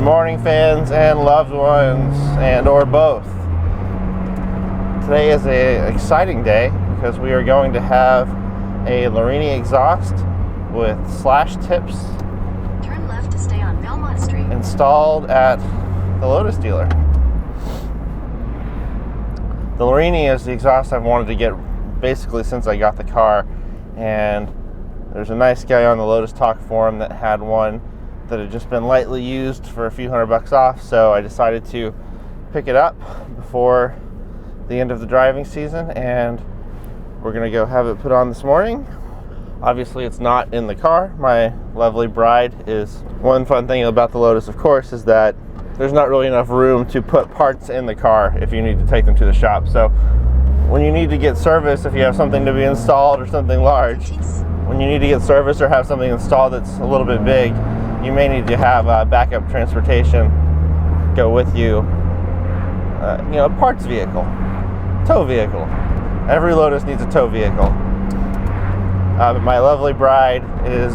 morning, fans and loved ones, and or both. Today is an exciting day because we are going to have a Larini exhaust with slash tips. Turn left to stay on Belmont Street. Installed at the Lotus dealer. The Larini is the exhaust I've wanted to get basically since I got the car, and there's a nice guy on the Lotus Talk forum that had one that had just been lightly used for a few $100 off, so I decided to pick it up before the end of the driving season, and we're gonna go have it put on this morning. Obviously it's not in the car. My lovely bride is. One fun thing about the Lotus, of course, is that there's not really enough room to put parts in the car if you need to take them to the shop. So when you need to get service, if you have something to be installed or something large, when you need to get service or have something installed that's a little bit big, you may need to have backup transportation go with you. A parts vehicle, tow vehicle. Every Lotus needs a tow vehicle. But my lovely bride is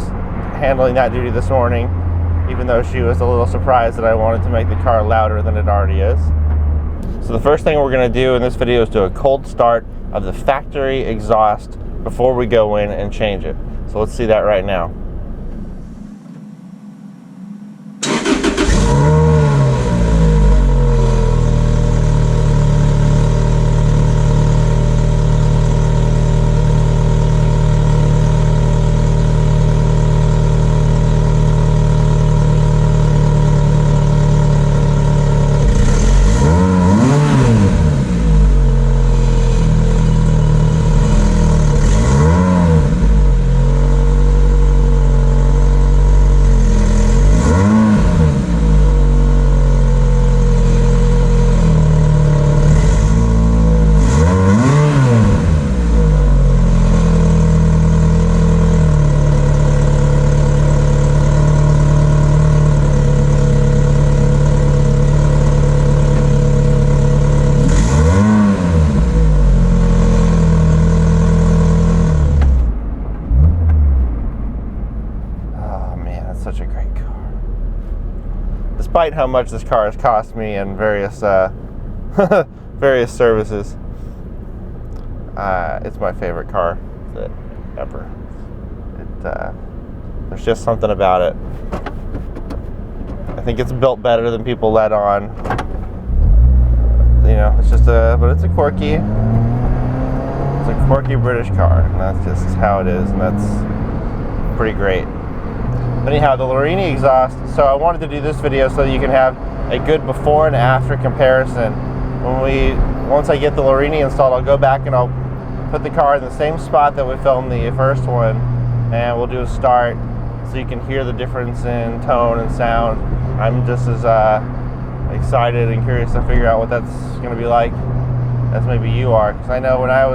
handling that duty this morning, even though she was a little surprised that I wanted to make the car louder than it already is. So the first thing we're going to do in this video is do a cold start of the factory exhaust before we go in and change it. So let's see that right now. Such a great car. Despite how much this car has cost me in various various services, it's my favorite car ever. There's just something about it. I think it's built better than people let on. It's just but it's a quirky British car, and that's just how it is, and that's pretty great. Anyhow, the Larini exhaust, so I wanted to do this video so that you can have a good before and after comparison. Once I get the Larini installed, I'll go back and I'll put the car in the same spot that we filmed the first one, and we'll do a start so you can hear the difference in tone and sound. I'm just as excited and curious to figure out what that's going to be like as maybe you are, because I know when I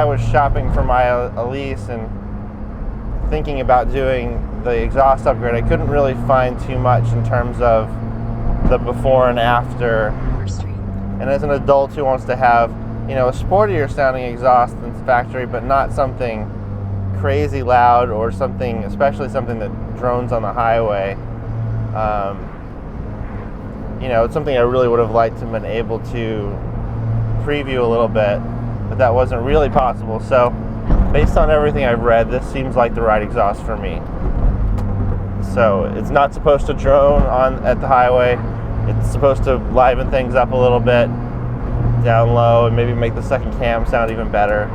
was shopping for my Elise and thinking about doing the exhaust upgrade, I couldn't really find too much in terms of the before and after. And as an adult who wants to have, a sportier sounding exhaust than factory, but not something crazy loud or something, especially something that drones on the highway, it's something I really would have liked to have been able to preview a little bit, but that wasn't really possible. So based on everything I've read, this seems like the right exhaust for me. So it's not supposed to drone at the highway. It's supposed to liven things up a little bit down low and maybe make the second cam sound even better,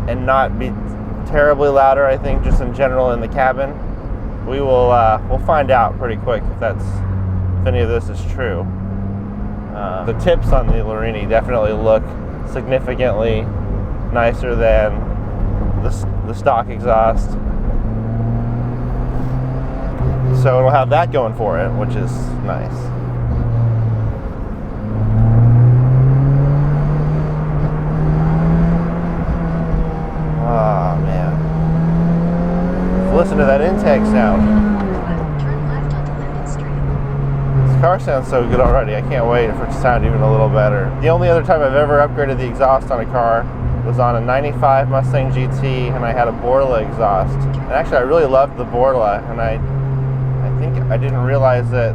and not be terribly louder, I think, just in general in the cabin. We'll find out pretty quick if any of this is true. The tips on the Larini definitely look significantly nicer than the stock exhaust, so it'll have that going for it, which is nice. Oh man, listen to that intake sound. Turn left onto Linden Street. This car sounds so good already. I can't wait for it to sound even a little better. The only other time I've ever upgraded the exhaust on a car was on a 95 Mustang GT, and I had a Borla exhaust. And actually I really loved the Borla, and I think I didn't realize that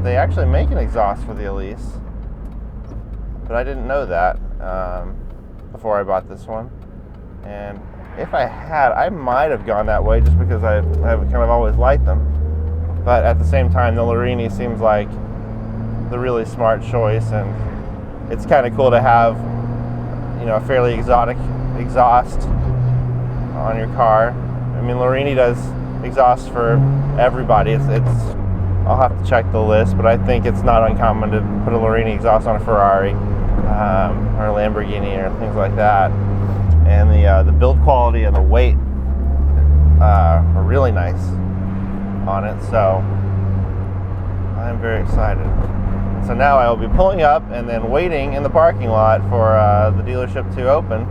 they actually make an exhaust for the Elise, but I didn't know that before I bought this one. And if I had, I might have gone that way just because I've kind of always liked them. But at the same time, the Larini seems like the really smart choice, and it's kind of cool to have, you know, a fairly exotic exhaust on your car. I mean, Larini does exhaust for everybody. It's I'll have to check the list, but I think it's not uncommon to put a Larini exhaust on a Ferrari or a Lamborghini or things like that. And the build quality and the weight are really nice on it, so I'm very excited. So now I will be pulling up and then waiting in the parking lot for the dealership to open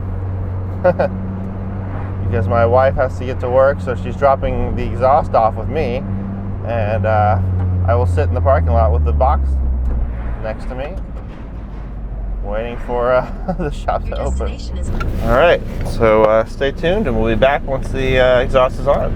because my wife has to get to work, so she's dropping the exhaust off with me, and I will sit in the parking lot with the box next to me waiting for the shop to open. All right, so stay tuned and we'll be back once the exhaust is on.